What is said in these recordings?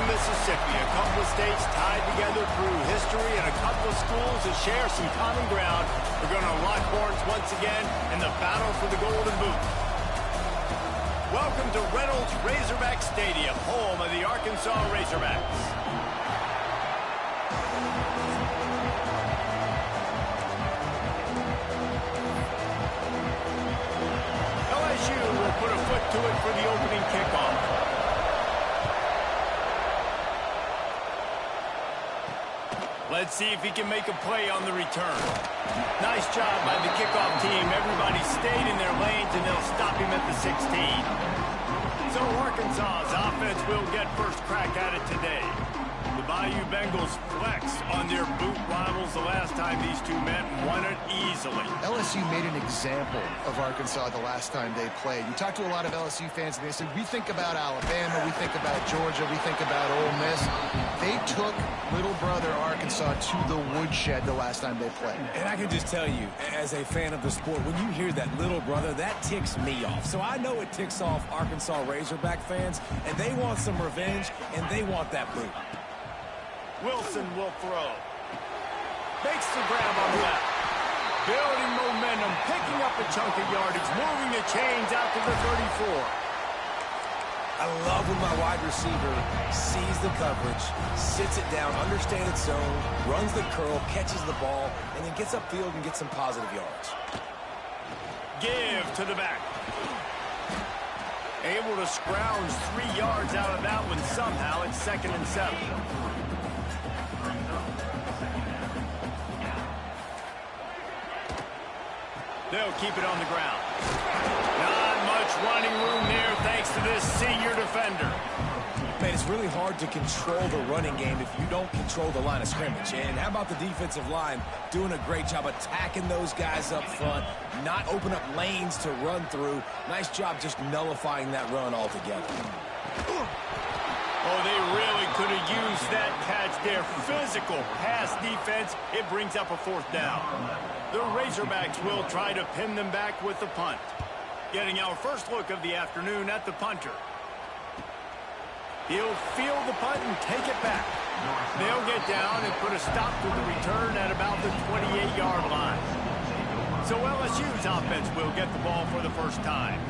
Mississippi, a couple of states tied together through history and a couple of schools that share some common ground. We're going to lock horns once again in the battle for the Golden Boot. Welcome to Reynolds Razorback Stadium, home of the Arkansas Razorbacks. LSU will put a foot to it for the opening kickoff. Let's see if he can make a play on the return. Nice job by the kickoff team. Everybody stayed in their lanes, and they'll stop him at the 16. So Arkansas's offense will get first crack at it today. The Bayou Bengals flexed on their boot rivals the last time these two met and won it easily. LSU made an example of Arkansas the last time they played. You talk to a lot of LSU fans, and they say, we think about Alabama, we think about Georgia, we think about Ole Miss. They took little brother Arkansas to the woodshed the last time they played. And I can just tell you, as a fan of the sport, when you hear that little brother, that ticks me off. So I know it ticks off Arkansas Razorback fans, and they want some revenge, and they want that boot. Wilson will throw. Makes the grab on the left. Building momentum, picking up a chunk of yardage, moving the chains out to the 34. I love when my wide receiver sees the coverage, sits it down, understands its zone, runs the curl, catches the ball, and then gets upfield and gets some positive yards. Give to the back. Able to scrounge 3 yards out of that one somehow. It's 2nd and 7. They'll keep it on the ground. Not much running room there thanks to this senior defender. Man, it's really hard to control the running game if you don't control the line of scrimmage. And how about the defensive line doing a great job attacking those guys up front, not open up lanes to run through. Nice job just nullifying that run altogether. Oh, they really could have used that catch there. Physical pass defense. It brings up a 4th down. The Razorbacks will try to pin them back with the punt. Getting our first look of the afternoon at the punter. He'll field the punt and take it back. They'll get down and put a stop to the return at about the 28-yard line. So LSU's offense will get the ball for the first time.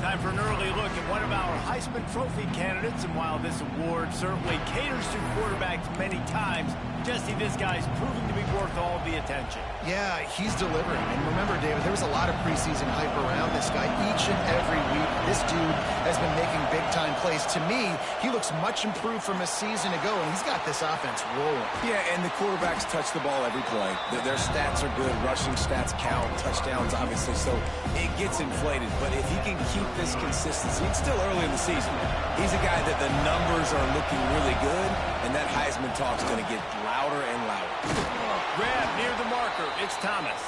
Time for an early look at one of our Heisman Trophy candidates, and while this award certainly caters to quarterbacks many times, Jesse, this guy's proving to be worth all the attention. Yeah, he's delivering. And remember, David, there was a lot of preseason hype around this guy each and every week. This dude has been making big-time plays. To me, he looks much improved from a season ago, and he's got this offense rolling. Yeah, and the quarterbacks touch the ball every play. Their stats are good. Rushing stats count. Touchdowns, obviously. So it gets inflated. But if he can keep this consistency, it's still early in the season. He's a guy that the numbers are looking really good, and that Heisman talk's going to get louder and louder. Grab near the marker. It's Thomas.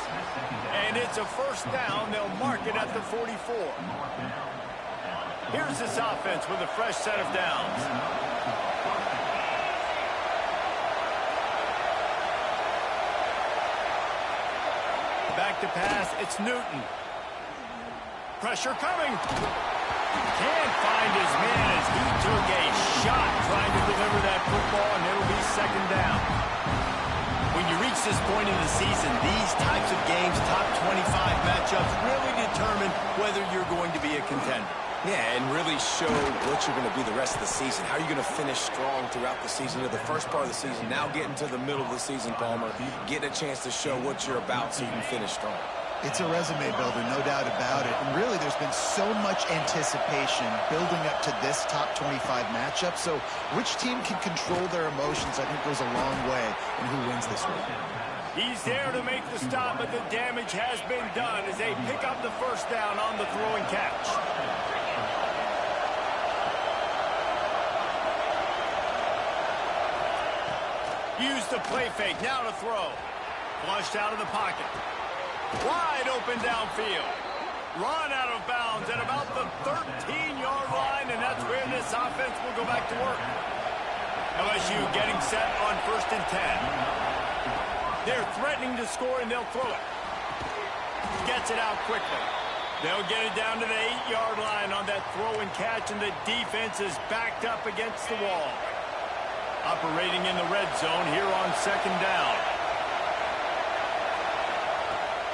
And it's a 1st down. They'll mark it at the 44. Here's this offense with a fresh set of downs. Back to pass. It's Newton. Pressure coming. Can't find his man as he took a shot trying to deliver that football, and it'll be 2nd down. When you reach this point in the season, these types of games, top 25 matchups, matchups really determine whether you're going to be a contender. Yeah, and really show what you're going to be the rest of the season. How are you going to finish strong throughout the season, or the first part of the season, now getting to the middle of the season, Palmer, getting a chance to show what you're about so you can finish strong. It's a resume builder, no doubt about it. And really, there's been so much anticipation building up to this top 25 matchup. So which team can control their emotions, I think, goes a long way in who wins this week. He's there to make the stop, but the damage has been done as they pick up the first down on the throw and catch. Use the play fake, now to throw. Flushed out of the pocket. Wide open downfield. Run out of bounds at about the 13-yard line, and that's where this offense will go back to work. LSU getting set on 1st and 10. They're threatening to score, and they'll throw it. Gets it out quickly. They'll get it down to the 8-yard line on that throw and catch, and the defense is backed up against the wall. Operating in the red zone here on 2nd down.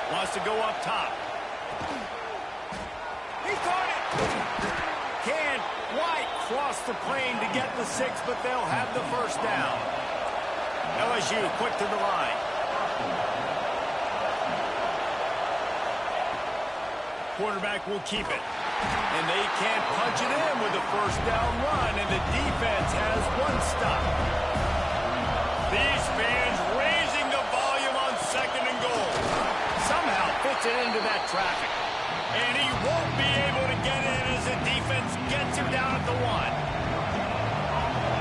Wants to go up top. He caught it! Can't quite cross the plane to get the 6, but they'll have the first down. LSU quick to the line. Quarterback will keep it. And they can't punch it in with a first down run, and the defense has one stop. These fans raising the volume on 2nd and goal. Somehow fits it into that traffic. And he won't be able to get in as the defense gets him down at the 1.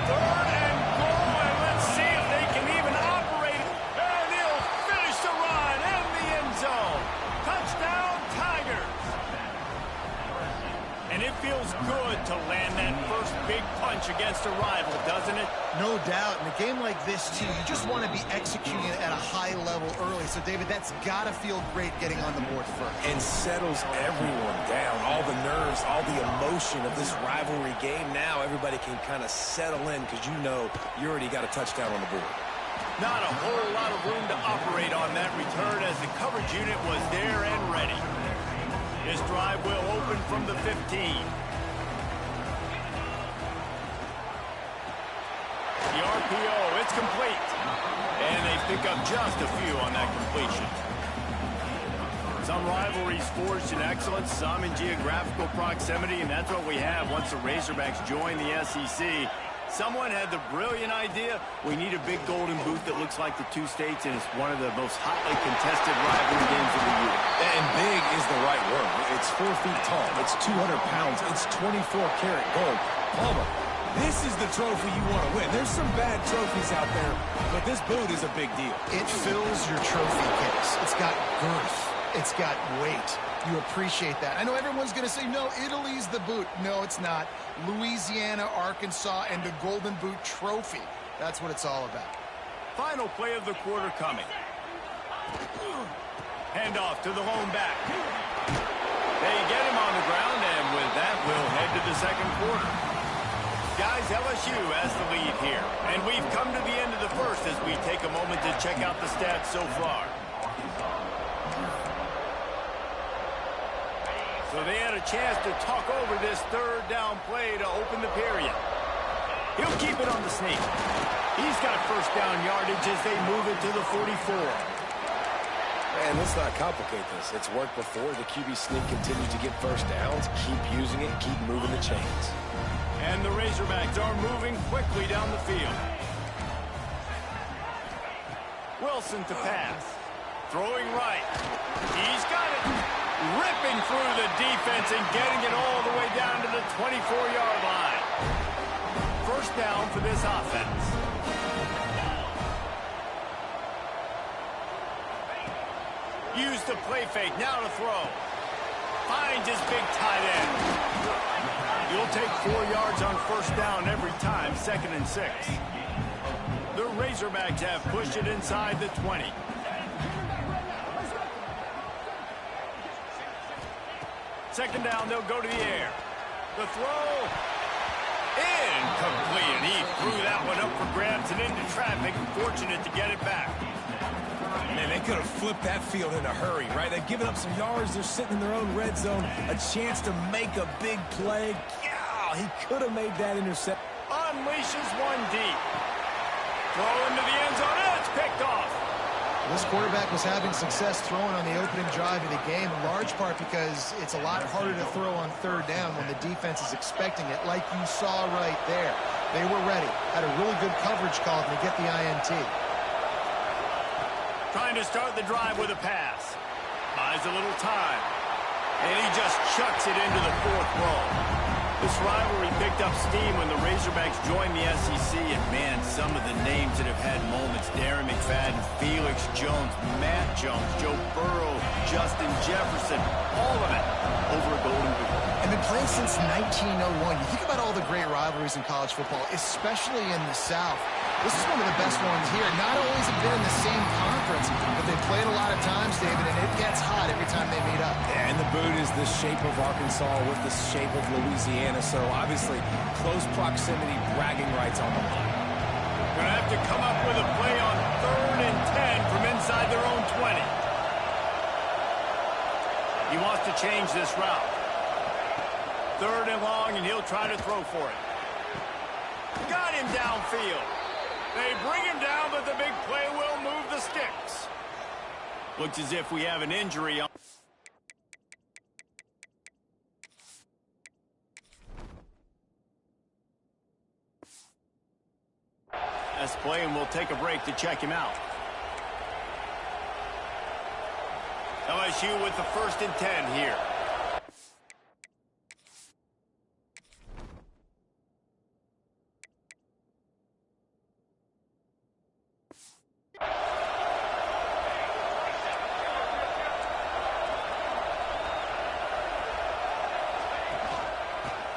3rd and goal, and let's see if they can even operate it. And he'll finish the run in the end zone. Touchdown, Tigers. And it feels good to land that first big punch against a rival, doesn't it? No doubt. In a game like this, too, you just want to be executing it at a high level early. So, David, that's got to feel great getting on the board first. And settles everyone down. All the nerves, all the emotion of this rivalry game. Now everybody can kind of settle in because you know you already got a touchdown on the board. Not a whole lot of room to operate on that return as the coverage unit was there and ready. This drive will open from the 15. The RPO, it's complete. And they pick up just a few on that completion. Some rivalries forged in excellence, some in geographical proximity, and that's what we have once the Razorbacks join the SEC. Someone had the brilliant idea, we need a big golden boot that looks like the two states, and it's one of the most hotly contested rivalry games of the year. And big is the right word. It's 4 feet tall. It's 200 pounds. It's 24-karat gold. Palmer, this is the trophy you want to win. There's some bad trophies out there, but this boot is a big deal. It fills your trophy case. It's got girth. It's got weight. You appreciate that. I know everyone's going to say, no, Italy's the boot. No, it's not. Louisiana, Arkansas, and the Golden Boot Trophy. That's what it's all about. Final play of the quarter coming. Handoff to the lone back. They get him on the ground, and with that, we'll head to the 2nd quarter. Guys, LSU has the lead here. And we've come to the end of the first as we take a moment to check out the stats so far. So they had a chance to talk over this 3rd down play to open the period. He'll keep it on the sneak. He's got first down yardage as they move it to the 44. Man, let's not complicate this. It's worked before. The QB sneak continues to get first downs. Keep using it. Keep moving the chains. And the Razorbacks are moving quickly down the field. Wilson to pass. Throwing right. He's got it. Ripping through the defense and getting it all the way down to the 24-yard line. First down for this offense. Use the play fake, now to throw. Finds his big tight end. You'll take 4 yards on first down every time, 2nd and 6. The Razorbacks have pushed it inside the 20. Second down, they'll go to the air. The throw, incomplete, and he threw that one up for grabs and into traffic, fortunate to get it back. Man, they could have flipped that field in a hurry, right? They've given up some yards. They're sitting in their own red zone. A chance to make a big play. Yeah, he could have made that interception. Unleashes one deep. Throw into the end zone, and it's picked off. This quarterback was having success throwing on the opening drive of the game, in large part because it's a lot harder to throw on third down when the defense is expecting it, like you saw right there. They were ready. Had a really good coverage call to get the INT. Trying to start the drive with a pass. Buys a little time. And he just chucks it into the fourth row. This rivalry picked up steam when the Razorbacks joined the SEC, and man, some of the names that have had moments: Darren McFadden, Felix Jones, Matt Jones, Joe Burrow, Justin Jefferson, all of it over a Golden Boot. And been playing since 1901. You think about all the great rivalries in college football, especially in the South. This is one of the best ones here. Not only has it been in the same conference, but they've played a lot of times, David, and it gets hot every time they meet up. And the boot is the shape of Arkansas with the shape of Louisiana, so obviously close proximity, bragging rights on the line. Going to have to come up with a play on 3rd and 10 from inside their own 20. He wants to change this route. 3rd and long, and he'll try to throw for it. Got him downfield. They bring him down, but the big play will move the sticks. Looks as if we have an injury on. That's play, and we'll take a break to check him out. LSU with the 1st and 10 here.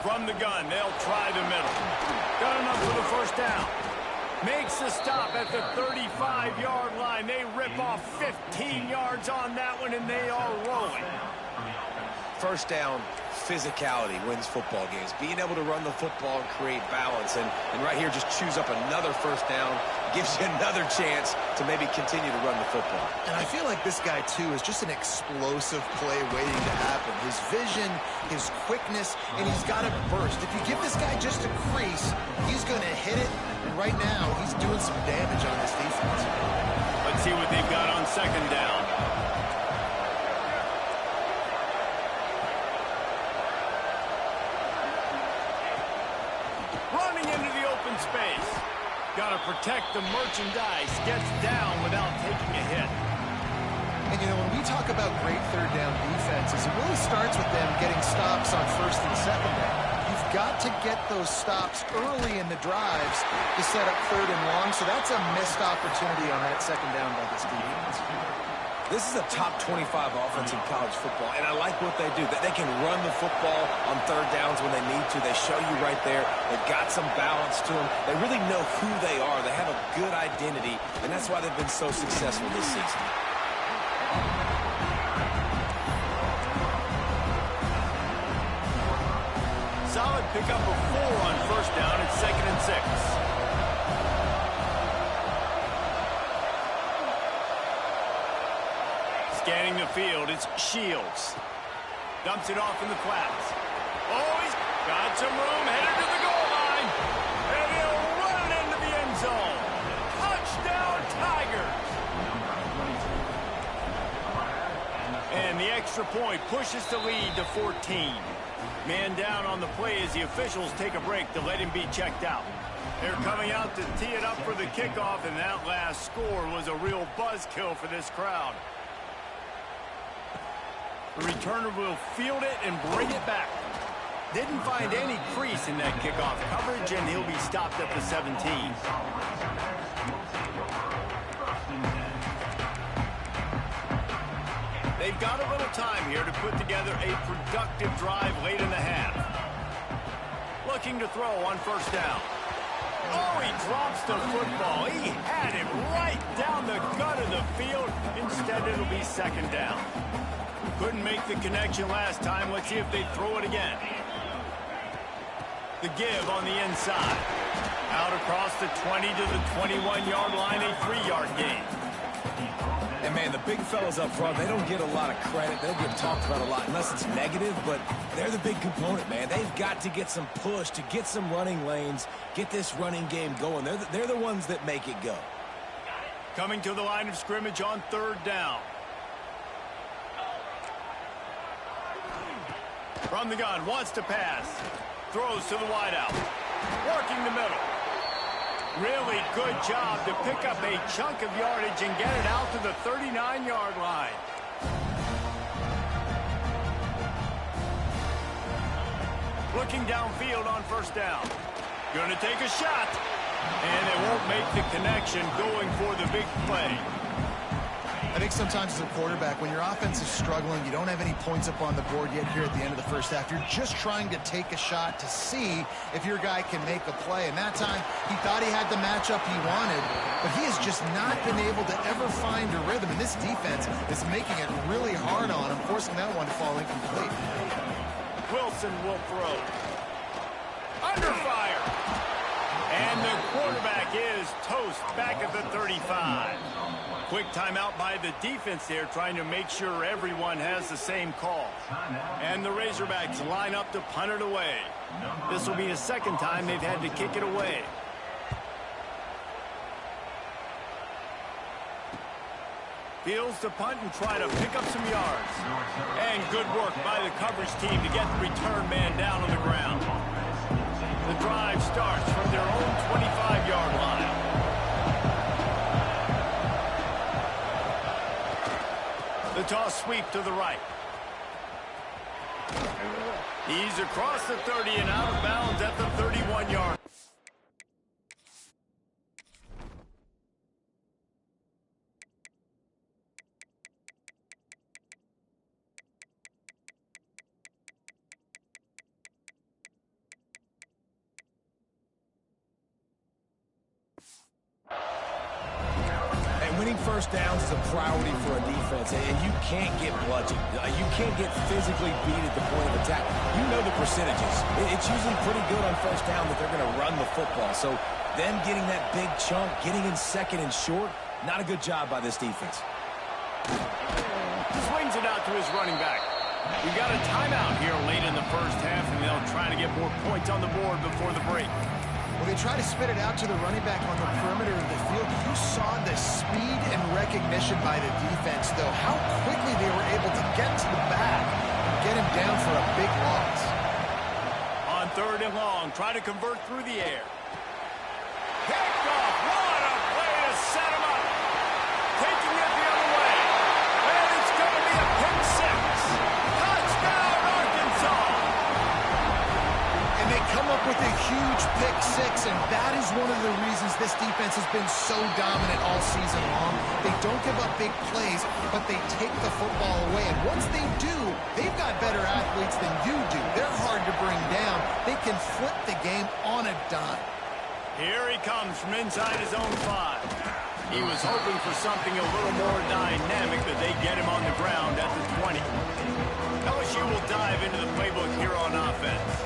From the gun, they'll try the middle. Got enough for the 1st down. Makes the stop at the 35-yard line. They rip off 15 yards on that one, and they are rolling. 1st down, physicality wins football games. Being able to run the football and create balance. And right here, just choose up another 1st down. Gives you another chance to maybe continue to run the football. And I feel like this guy, too, is just an explosive play waiting to happen. His vision, his quickness, and he's got a burst. If you give this guy just a crease, he's going to hit it. And right now, he's doing some damage on this defense. Let's see what they've got on 2nd down. Running into the open space. Got to protect the merchandise. Gets down without taking a hit. And, you know, when we talk about great 3rd down defenses, it really starts with them getting stops on 1st and 2nd down. You've got to get those stops early in the drives to set up 3rd and long, so that's a missed opportunity on that 2nd down by this defense. This is a top 25 offense in college football, and I like what they do. They can run the football on 3rd downs when they need to. They show you right there. They've got some balance to them. They really know who they are. They have a good identity, and that's why they've been so successful this season. Solid pickup of 4 on 1st down. It's 2nd and 6. Scanning the field, it's Shields. Dumps it off in the flats. Oh, he's got some room, headed to the goal line. And he'll run it into the end zone. Touchdown, Tigers. And the extra point pushes the lead to 14. Man down on the play as the officials take a break to let him be checked out. They're coming out to tee it up for the kickoff, and that last score was a real buzzkill for this crowd. The returner will field it and bring it back. Didn't find any crease in that kickoff coverage, and he'll be stopped at the 17. They've got a little time here to put together a productive drive late in the half. Looking to throw on 1st down. Oh, he drops the football. He had him right down the gut of the field. Instead, it'll be 2nd down. Couldn't make the connection last time. Let's see if they throw it again. The give on the inside. Out across the 20 to the 21-yard line, a 3-yard gain. And, man, the big fellas up front, they don't get a lot of credit. They don't get talked about a lot unless it's negative, but they're the big component, man. They've got to get some push, to get some running lanes, get this running game going. They're the ones that make it go. Coming to the line of scrimmage on 3rd down. From the gun, wants to pass. Throws to the wideout. Working the middle. Really good job to pick up a chunk of yardage and get it out to the 39-yard line. Looking downfield on 1st down. Going to take a shot. And they won't make the connection going for the big play. I think sometimes as a quarterback, when your offense is struggling, you don't have any points up on the board yet here at the end of the 1st half. You're just trying to take a shot to see if your guy can make a play. And that time, he thought he had the matchup he wanted, but he has just not been able to ever find a rhythm. And this defense is making it really hard on him, forcing that one to fall incomplete. Wilson will throw. Under fire. And the quarterback is toast back at the 35. Quick timeout by the defense there, trying to make sure everyone has the same call. And the Razorbacks line up to punt it away. This will be the 2nd time they've had to kick it away. Fields to punt and try to pick up some yards. And good work by the coverage team to get the return man down on the ground. The drive starts from their own 25-yard line. The toss sweep to the right. He's across the 30 and out of bounds at the 31-yard. Winning 1st downs is a priority for a defense, and you can't get bludgeoned. You can't get physically beat at the point of attack. You know the percentages. It's usually pretty good on 1st down that they're going to run the football. So them getting that big chunk, getting in 2nd and short, not a good job by this defense. Swings it out to his running back. We got a timeout here late in the 1st half, and they'll try to get more points on the board before the break. Well, they try to spit it out to the running back on the perimeter of the field. You saw the speed and recognition by the defense, though. How quickly they were able to get to the back and get him down for a big loss. On 3rd and long, try to convert through the air. Picked off. What a play to set him up. Taking it the other way. And it's going to be a pick 6. Touchdown, Arkansas. And they come up with a huge pick 6, and that is one of the reasons this defense has been so dominant all season long. They don't give up big plays, but they take the football away. And once they do, they've got better athletes than you do. They're hard to bring down. They can flip the game on a dime. Here he comes from inside his own 5. He was hoping for something a little more dynamic, but they get him on the ground at the 20. LSU will dive into the playbook here on offense.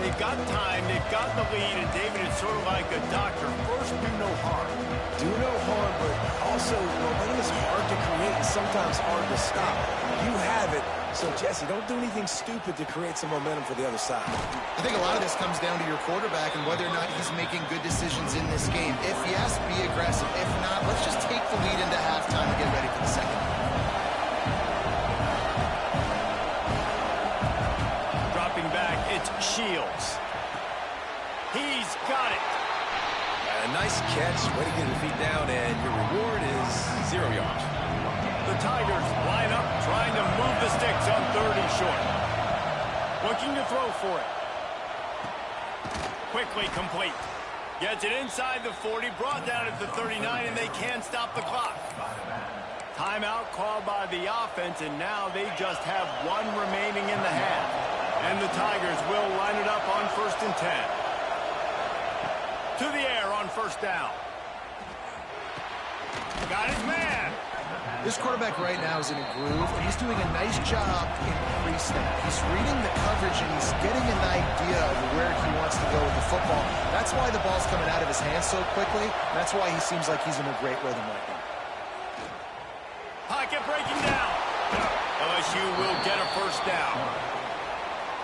They've got time, they've got the lead, and David, it's sort of like a doctor. First, do no harm. Do no harm, but also momentum is hard to create and sometimes hard to stop. You have it, so Jesse, don't do anything stupid to create some momentum for the other side. I think a lot of this comes down to your quarterback and whether or not he's making good decisions in this game. If yes, be aggressive. If not, let's just take the lead into halftime and get ready for the 2nd. Dropping back, it's Shields. He's got it. A nice catch. Way to get your feet down, and your reward is 0 yards. The Tigers line up, trying to move the sticks on 3rd and short. Looking to throw for it. Quickly complete. Gets it inside the 40, brought down at the 39, and they can't stop the clock. Timeout called by the offense, and now they just have 1 remaining in the half. And the Tigers will line it up on 1st and 10. To the air on 1st down. Got his man. This quarterback right now is in a groove, and he's doing a nice job in pre-snap. He's reading the coverage, and he's getting an idea of where he wants to go with the football. That's why the ball's coming out of his hands so quickly. That's why he seems like he's in a great rhythm right now. LSU will get a first down.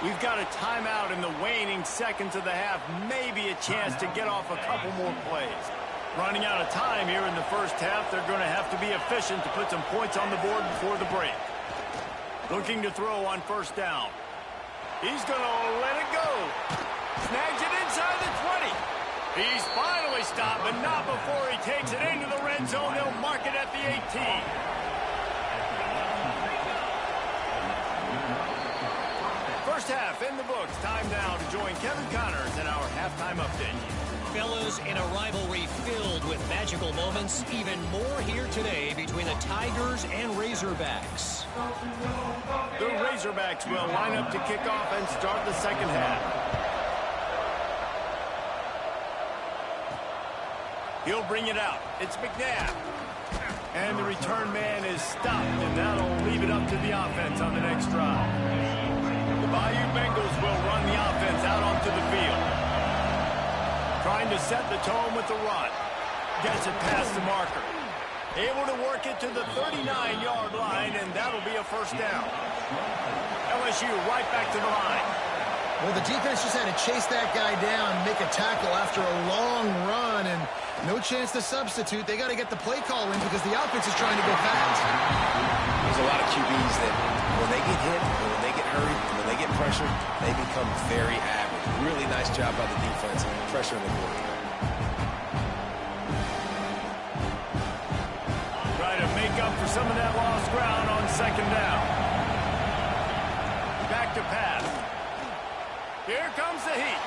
We've got a timeout in the waning seconds of the half. Maybe a chance to get off a couple more plays. Running out of time here in the first half. They're going to have to be efficient to put some points on the board before the break. Looking to throw on first down. He's going to let it go. Snags it inside the 20. He's finally stopped, but not before he takes it into the red zone. They'll mark it at the 18. First half in the books. Time now to join Kevin Connors in our halftime update. Fellas, in a rivalry filled with magical moments, even more here today between the Tigers and Razorbacks. The Razorbacks will line up to kick off and start the second half. He'll bring it out. It's McNabb. And the return man is stopped, and that'll leave it up to the offense on the next drive. The Bayou Bengals will run the offense out onto the field. Trying to set the tone with the run. Gets it past the marker. Able to work it to the 39-yard line, and that'll be a first down. LSU right back to the line. Well, the defense just had to chase that guy down, make a tackle after a long run, and no chance to substitute. They got to get the play call in because the offense is trying to go fast. There's a lot of QBs that when they get hit, when they get hurried, when they get pressured, they become very average. Really nice job by the defense and pressure in the board. Try to make up for some of that lost ground on second down. Back to pass. Here comes the heat.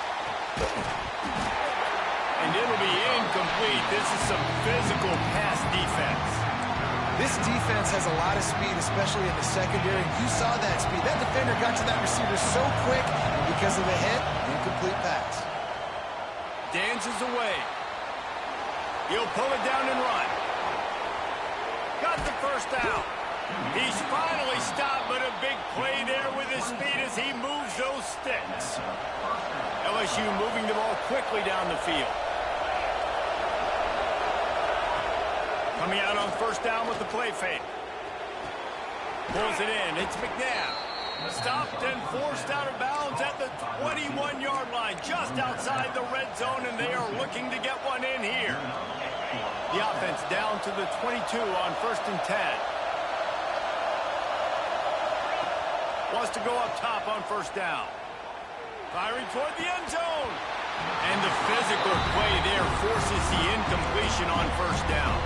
And it'll be incomplete. This is some physical pass defense. This defense has a lot of speed, especially in the secondary. You saw that speed. That defender got to that receiver so quick, and because of the hit, incomplete pass. Dances away. He'll pull it down and run. Got the first down. He's finally stopped, but a big play there with his speed as he moves those sticks. LSU moving the ball quickly down the field. Coming out on first down with the play fake. Pulls it in. It's McNabb. Stopped and forced out of bounds at the 21-yard line, just outside the red zone, and they are looking to get one in here. The offense down to the 22 on first and 10. Wants to go up top on first down. Firing toward the end zone. And the physical play there forces the incompletion on first down.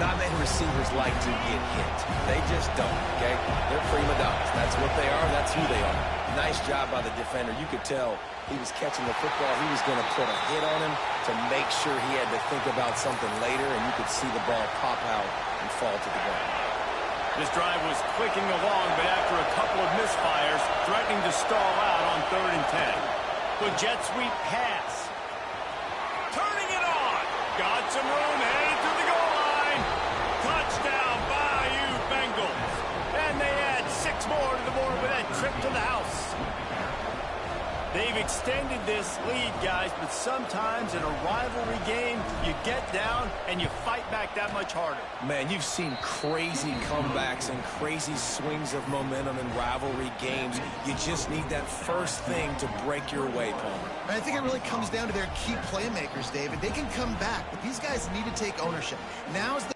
Not many receivers like to get hit. They just don't, okay? They're prima donnas. That's what they are. That's who they are. Nice job by the defender. You could tell he was catching the football. He was going to put a hit on him to make sure he had to think about something later, and you could see the ball pop out and fall to the ground. This drive was clicking along, but after a couple of misfires, threatening to stall out on 3rd and 10. The jet sweep pass. Turning it on. Got some room, headed to the goal line. Touchdown, Bayou Bengals. And they add 6 more to the board with that trip to the house. They've extended this lead, guys, but sometimes in a rivalry game, you get down and you fight back that much harder. Man, you've seen crazy comebacks and crazy swings of momentum in rivalry games. You just need that first thing to break your way, Paul. I think it really comes down to their key playmakers, David. They can come back, but these guys need to take ownership. Now's the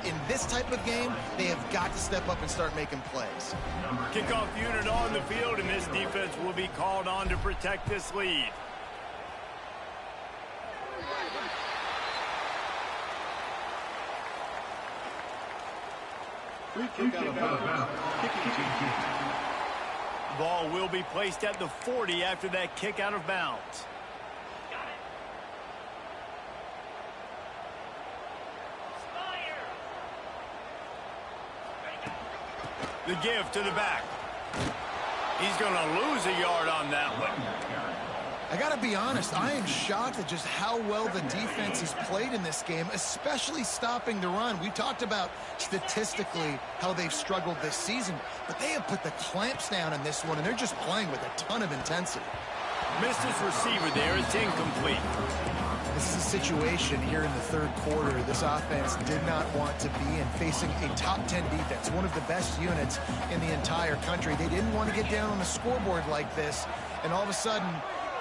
in this type of game, they have got to step up and start making plays. Kickoff unit on the field, and this defense will be called on to protect this lead. Ball will be placed at the 40 after that kick out of bounds. The give to the back. He's going to lose a yard on that one. I got to be honest, I am shocked at just how well the defense has played in this game, especially stopping the run. We talked about statistically how they've struggled this season, but they have put the clamps down in this one, and they're just playing with a ton of intensity. Missed his receiver there. It's incomplete. This is a situation here in the third quarter this offense did not want to be in, facing a top 10 defense, one of the best units in the entire country. They didn't want to get down on the scoreboard like this, and all of a sudden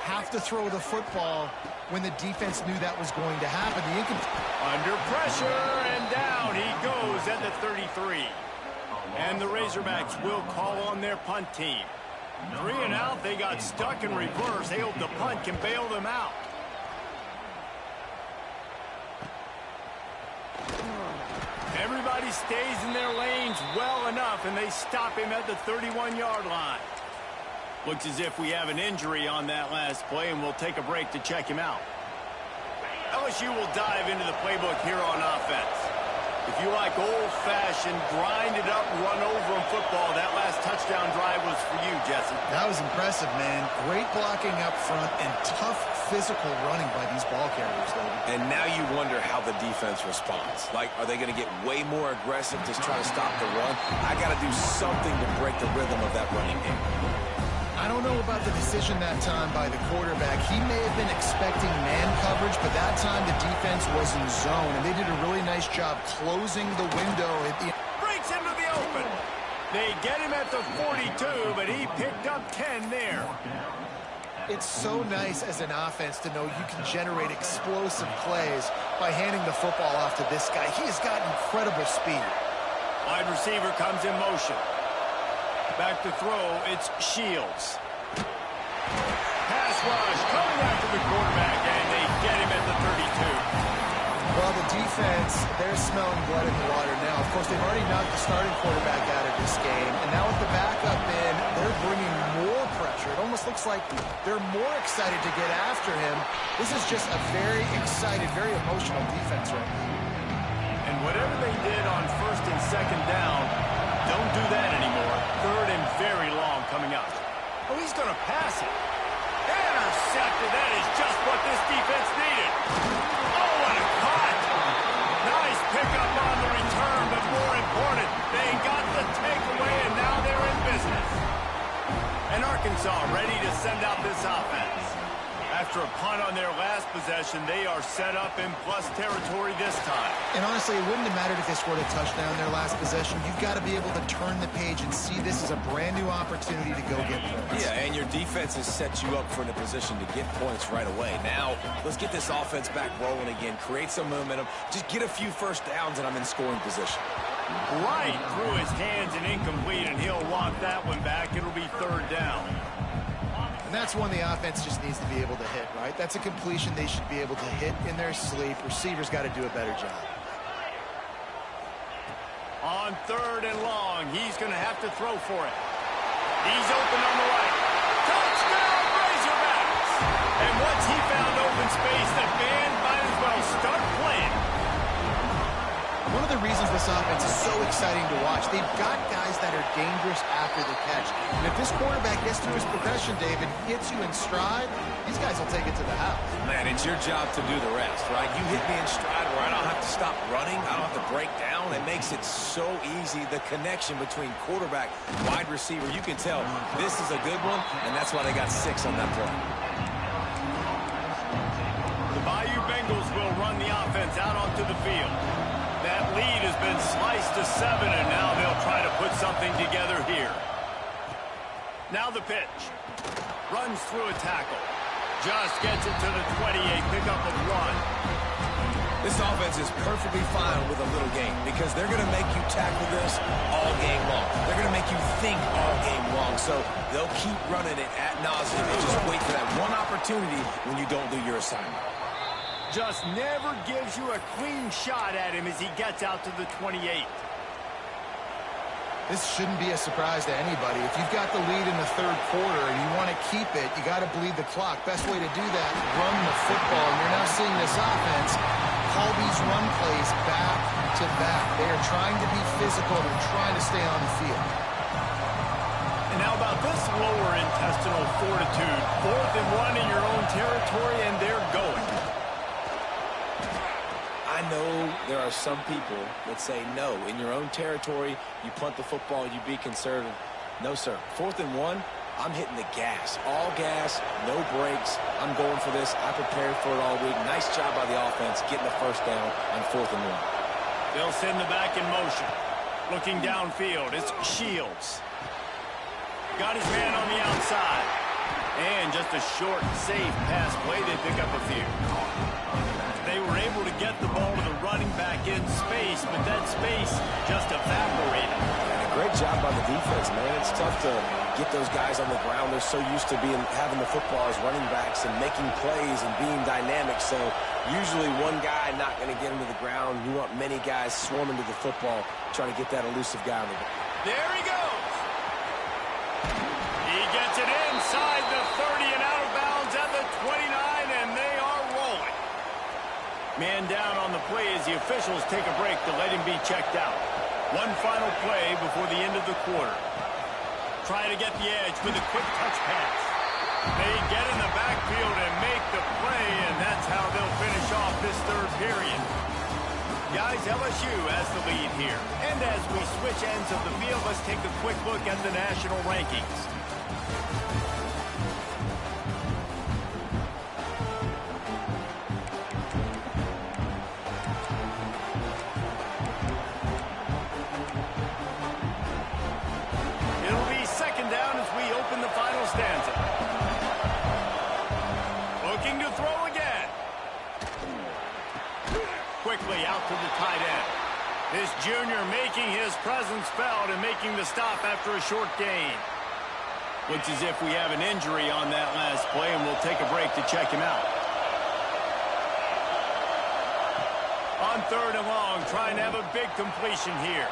have to throw the football when the defense knew that was going to happen. Under pressure, and down he goes at the 33. And the Razorbacks will call on their punt team. 3 and out, they got stuck in reverse. They hope the punt can bail them out. Everybody stays in their lanes well enough, and they stop him at the 31-yard line. Looks as if we have an injury on that last play, and we'll take a break to check him out. LSU will dive into the playbook here on offense. If you like old-fashioned, grind-it-up, run-over football, that last touchdown drive was for you, Jesse. That was impressive, man. Great blocking up front and tough physical running by these ball carriers, though. And now you wonder how the defense responds. Like, are they going to get way more aggressive, just try to stop the run? I got to do something to break the rhythm of that running game. I don't know about the decision that time by the quarterback. He may have been expecting man coverage, but that time the defense was in zone, and they did a really nice job closing the window. Breaks into the open. They get him at the 42, but he picked up 10 there. It's so nice as an offense to know you can generate explosive plays by handing the football off to this guy. He has got incredible speed. Wide receiver comes in motion. Back to throw, it's Shields. Pass rush coming after the quarterback, and they get him at the 32. Well, the defense, they're smelling blood in the water now. Of course, they've already knocked the starting quarterback out of this game, and now with the backup in, they're bringing more pressure. It almost looks like they're more excited to get after him. This is just a very excited, very emotional defense right now. And whatever they did on first and second down, don't do that anymore. Third and very long coming up. Oh, he's going to pass it. Intercepted. That is just what this defense needed. Oh, what a cut. Nice pickup on the return, but more important, they got the takeaway, and now they're in business. And Arkansas ready to send out this offense. After a punt on their last possession, they are set up in plus territory this time. And honestly, it wouldn't have mattered if they scored a touchdown their last possession. You've got to be able to turn the page and see this as a brand new opportunity to go get points. Yeah, and your defense has set you up for a position to get points right away. Now, let's get this offense back rolling again, create some momentum, just get a few first downs, and I'm in scoring position. Right through his hands and incomplete, and he'll walk that one back. It'll be third down. And that's one the offense just needs to be able to hit, right? That's a completion they should be able to hit in their sleep. Receivers got to do a better job. On third and long, he's going to have to throw for it. He's open on the right. Touchdown, Razorbacks! And once he found open space, the band might as well start playing. One of the reasons this offense is so exciting to watch, they've got guys that are dangerous after the catch. And if this quarterback gets through his progression, David, hits you in stride, these guys will take it to the house. Man, it's your job to do the rest, right? You hit me in stride where I don't have to stop running. I don't have to break down. It makes it so easy. The connection between quarterback, wide receiver, you can tell this is a good one, and that's why they got 6 on that play. The Bayou Bengals will run the offense out onto the field. That lead has been sliced to 7, and now they'll try to put something together here. Now the pitch. Runs through a tackle. Just gets it to the 28, pickup of 1. This offense is perfectly fine with a little game because they're going to make you tackle this all game long. They're going to make you think all game long. So they'll keep running it ad nauseum and just wait for that one opportunity when you don't do your assignment. Just never gives you a clean shot at him as he gets out to the 28. This shouldn't be a surprise to anybody. If you've got the lead in the third quarter and you want to keep it, you got to bleed the clock. Best way to do that, run the football. And you're now seeing this offense call these run plays back to back. They are trying to be physical. They're trying to stay on the field. And how about this lower intestinal fortitude. 4th and 1 in your own territory, and they're going. I know there are some people that say, no, in your own territory, you punt the football, you be conservative. No, sir. 4th and 1, I'm hitting the gas. All gas, no brakes. I'm going for this. I prepared for it all week. Nice job by the offense getting the first down on 4th and 1. They'll send the back in motion. Looking downfield, it's Shields. Got his man on the outside. And just a short, safe pass play. They pick up a few. They were able to get the ball to the running back in space, but that space just evaporated. And a great job by the defense, man. It's tough to get those guys on the ground. They're so used to having the football as running backs and making plays and being dynamic. So usually one guy not going to get him to the ground. You want many guys swarming to the football, trying to get that elusive guy on the ground. There he goes. He gets it inside the 30 and out of bounds at the 29, and they are rolling. Man down on the play as the officials take a break to let him be checked out. One final play before the end of the quarter. Trying to get the edge with a quick touch pass. They get in the backfield and make the play, and that's how they'll finish off this third period. Guys, LSU has the lead here. And as we switch ends of the field, let's take a quick look at the national rankings. It'll be second down as we open the final stanza. Looking to throw again. Quickly out to the tight end. This junior making his presence felt and making the stop after a short gain. Looks as if we have an injury on that last play, and we'll take a break to check him out. On 3rd and long, trying to have a big completion here.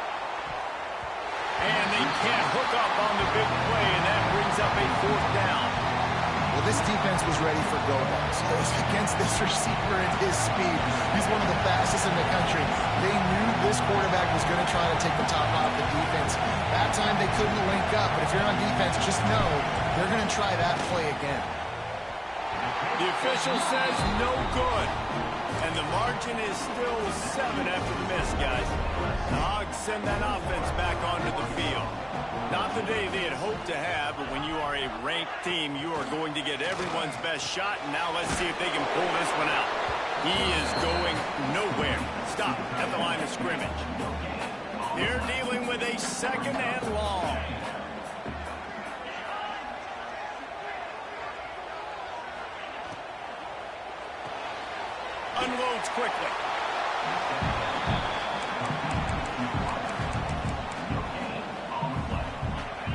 And they can't hook up on the big play, and that brings up a 4th down. Well, this defense was ready for go-backs. Against this receiver at his speed, he's one of the fastest in the country. They knew this quarterback was going to try to take the top off the defense. That time they couldn't link up, but if you're on defense, just know they're going to try that play again. The official says no good. And the margin is still 7 after the miss, guys. The Hogs send that offense back onto the field. Not the day they had hoped to have, but when you are a ranked team, you are going to get everyone's best shot. And now let's see if they can pull this one out. He is going nowhere. Stop at the line of scrimmage. They're dealing with a 2nd and long. Unloads quickly.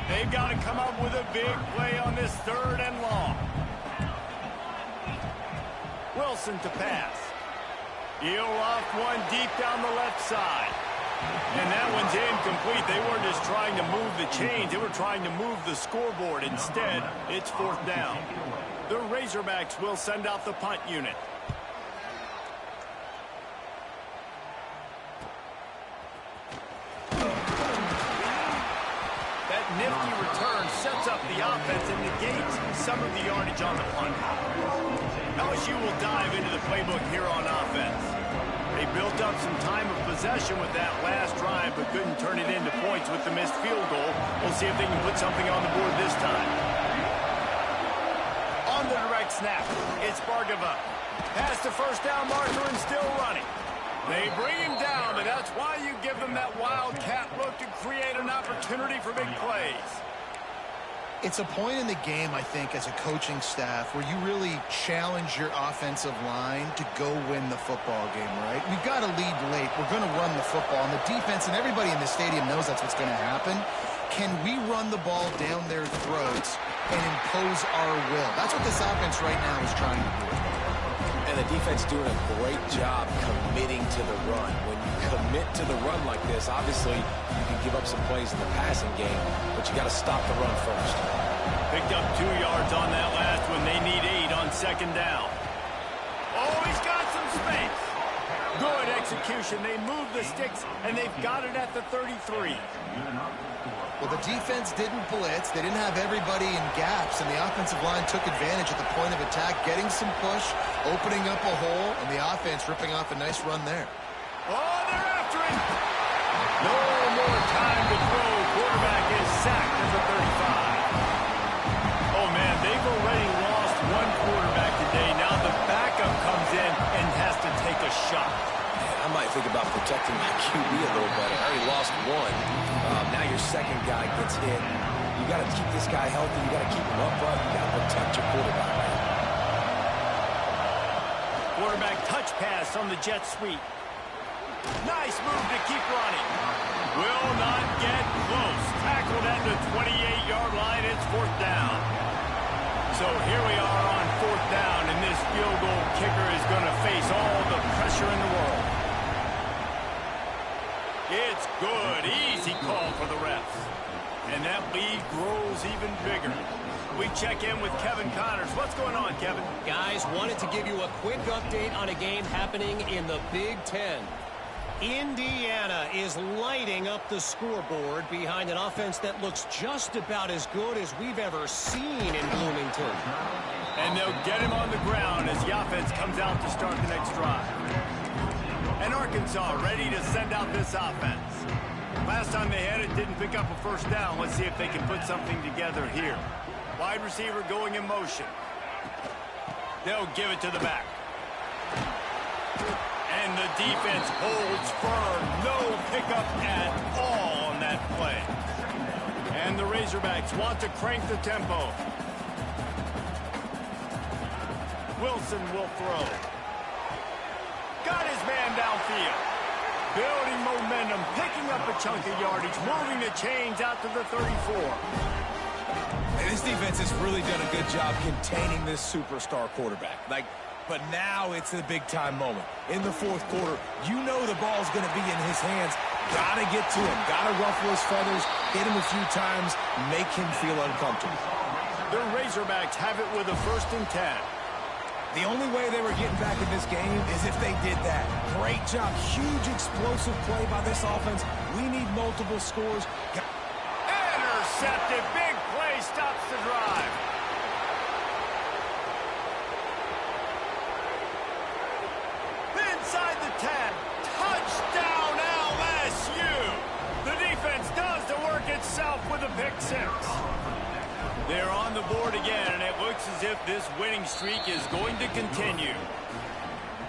They've got to come up with a big play on this 3rd and long. Wilson to pass. He'll loft one deep down the left side. And that one's incomplete. They weren't just trying to move the chains. They were trying to move the scoreboard. Instead, it's 4th down. The Razorbacks will send out the punt unit. Nifty return sets up the offense and negates some of the yardage on the punt. LSU will dive into the playbook here on offense. They built up some time of possession with that last drive, but couldn't turn it into points with the missed field goal. We'll see if they can put something on the board this time. On the direct snap, it's Bargava. Past the first down marker and still running. They bring him down, but that's why you give them that wildcat look to create an opportunity for big plays. It's a point in the game, I think, as a coaching staff where you really challenge your offensive line to go win the football game, right? We've got to lead late. We're going to run the football. And the defense and everybody in the stadium knows that's what's going to happen. Can we run the ball down their throats and impose our will? That's what this offense right now is trying to do. And the defense doing a great job committing to the run. When you commit to the run like this, obviously you can give up some plays in the passing game, but you got to stop the run first. Picked up 2 yards on that last one. They need 8 on 2nd down. Oh, he's got some space. Good execution. They move the sticks, and they've got it at the 33. Well, the defense didn't blitz. They didn't have everybody in gaps, and the offensive line took advantage at the point of attack, getting some push, opening up a hole, and the offense ripping off a nice run there. Oh, they're after him. No more time to throw. Quarterback is sacked at the 35. Oh, man, they've already lost one quarterback today. Now the backup comes in and has to take a shot. I might think about protecting my QB a little better. I already lost one. Now your second guy gets hit. You got to keep this guy healthy. You got to keep him upright. You got to protect your quarterback. Quarterback touch pass on the jet sweep. Nice move to keep running. Will not get close. Tackled at the 28-yard line. It's 4th down. So here we are on 4th down, and this field goal kicker is going to face all the pressure in the world. It's good. Easy call for the refs. And that lead grows even bigger. We check in with Kevin Connors. What's going on, Kevin? Guys, wanted to give you a quick update on a game happening in the Big Ten. Indiana is lighting up the scoreboard behind an offense that looks just about as good as we've ever seen in Bloomington. And they'll get him on the ground as the offense comes out to start the next drive. And Arkansas ready to send out this offense. Last time they had it, didn't pick up a first down. Let's see if they can put something together here. Wide receiver going in motion. They'll give it to the back. And the defense holds firm. No pickup at all on that play. And the Razorbacks want to crank the tempo. Wilson will throw. Got his man downfield. Building momentum, picking up a chunk of yardage, moving the chains out to the 34. And this defense has really done a good job containing this superstar quarterback. But now it's a big-time moment. In the 4th quarter, you know the ball's going to be in his hands. Got to get to him. Got to ruffle his feathers, hit him a few times, make him feel uncomfortable. The Razorbacks have it with a 1st and 10. The only way they were getting back in this game is if they did that. Great job. Huge explosive play by this offense. We need multiple scores. Intercepted. Big play stops the drive. Inside the 10. Touchdown LSU. The defense does the work itself with a pick 6. They're on the board again, and it looks as if this winning streak is going to continue.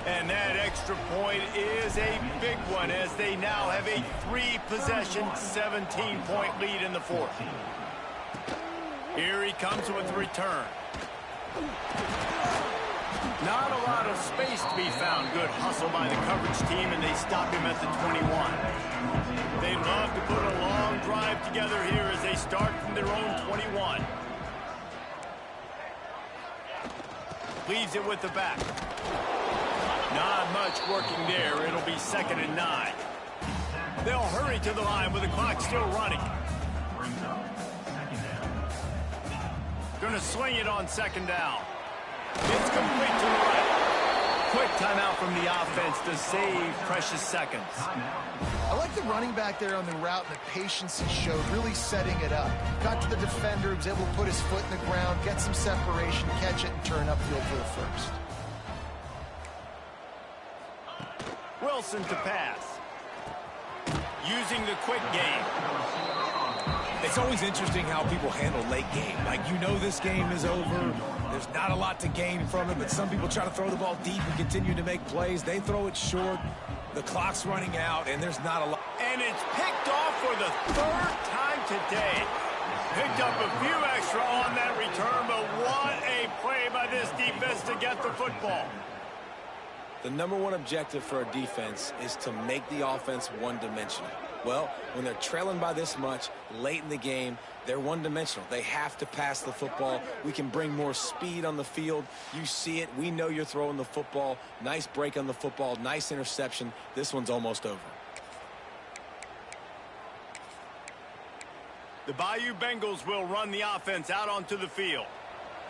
And that extra point is a big one as they now have a 3-possession, 17-point lead in the 4th. Here he comes with the return. Not a lot of space to be found. Good hustle by the coverage team, and they stop him at the 21. They love to put a long drive together here as they start from their own 21. Leaves it with the back. Not much working there. It'll be 2nd and 9. They'll hurry to the line with the clock still running. Gonna swing it on 2nd down. It's complete to the right. Quick timeout from the offense to save precious seconds. I like the running back there on the route and the patience he showed, really setting it up. Got to the defender, was able to put his foot in the ground, get some separation, catch it, and turn upfield for the 1st. Wilson to pass. Using the quick game. It's always interesting how people handle late game. You know this game is over. There's not a lot to gain from it, but some people try to throw the ball deep and continue to make plays. They throw it short. The clock's running out, and there's not a lot. And it's picked off for the 3rd time today. Picked up a few extra on that return, but what a play by this defense to get the football. The #1 objective for a defense is to make the offense one-dimensional. Well, when they're trailing by this much late in the game, they're one-dimensional. They have to pass the football. We can bring more speed on the field. You see it. We know you're throwing the football. Nice break on the football. Nice interception. This one's almost over. The Bayou Bengals will run the offense out onto the field.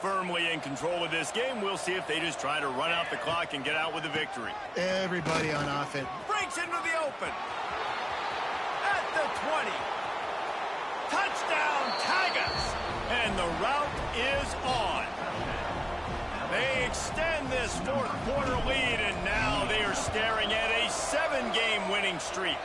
Firmly in control of this game. We'll see if they just try to run out the clock and get out with a victory. Everybody on offense. Breaks into the open. At the 20. Touchdown, Tigers. And the route is on. They extend this fourth quarter lead, and now they are staring at a 7-game winning streak.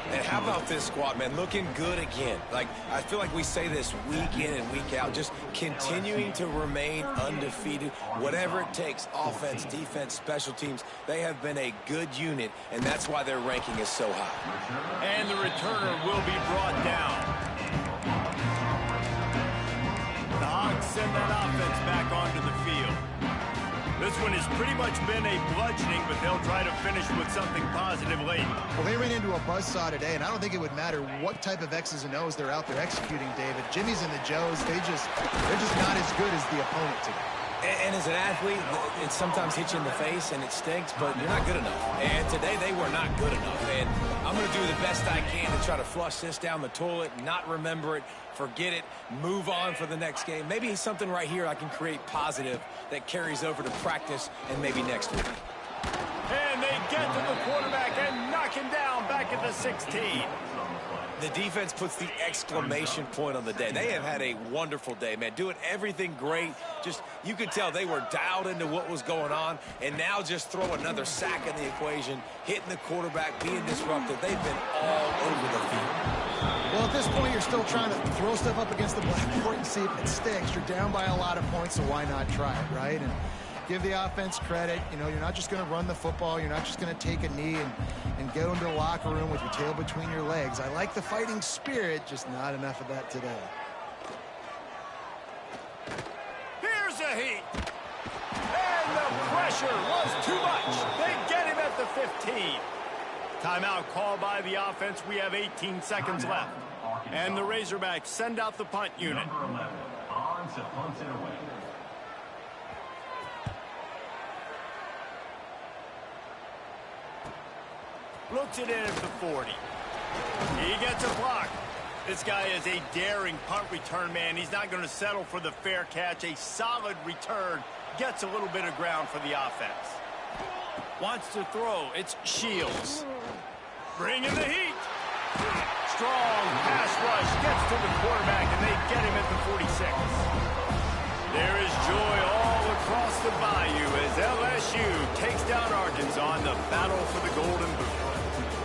And how about this squad, man? Looking good again. Like, I feel like we say this week in and week out, just continuing to remain undefeated. Whatever it takes, offense, defense, special teams, they have been a good unit, and that's why their ranking is so high. And the returner will be brought down. The Hogs send that offense back onto the field. This one has pretty much been a bludgeoning, but they'll try to finish with something positive late. Well, they ran into a buzzsaw today, and I don't think it would matter what type of X's and O's they're out there executing, David. Jimmy's and the Joes, they're just not as good as the opponent today. And as an athlete, it sometimes hits you in the face and it stinks, but you're not good enough. And today they were not good enough. And I'm going to do the best I can to try to flush this down the toilet, not remember it, forget it, move on for the next game. Maybe something right here I can create positive that carries over to practice and maybe next week. And they get to the quarterback and knock him down back at the 16. The defense puts the exclamation point on the day. They have had a wonderful day, man. Doing everything great. Just, you could tell they were dialed into what was going on. And now just throw another sack in the equation, hitting the quarterback, being disruptive. They've been all over the field. Well, at this point, you're still trying to throw stuff up against the blackboard and see if it sticks. You're down by a lot of points, so why not try it, right? And give the offense credit. You know, you're not just going to run the football. You're not just going to take a knee and go into the locker room with your tail between your legs. I like the fighting spirit, just not enough of that today. Here's a heat. And the pressure was too much. They get him at the 15. Timeout called by the offense. We have 18 seconds left. And the Razorbacks send out the punt unit. Number 11, on to punt it away. Looks it in at the 40. He gets a block. This guy is a daring punt return man. He's not going to settle for the fair catch. A solid return. Gets a little bit of ground for the offense. Wants to throw. It's Shields. Bring in the heat. Strong pass rush. Gets to the quarterback, and they get him at the 46. There is joy all across the bayou as LSU takes down Arkansas in the battle for the Golden Boot.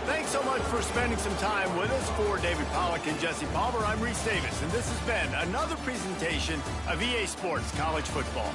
Thanks so much for spending some time with us. For David Pollack and Jesse Palmer, I'm Reese Davis, and this has been another presentation of EA Sports College Football.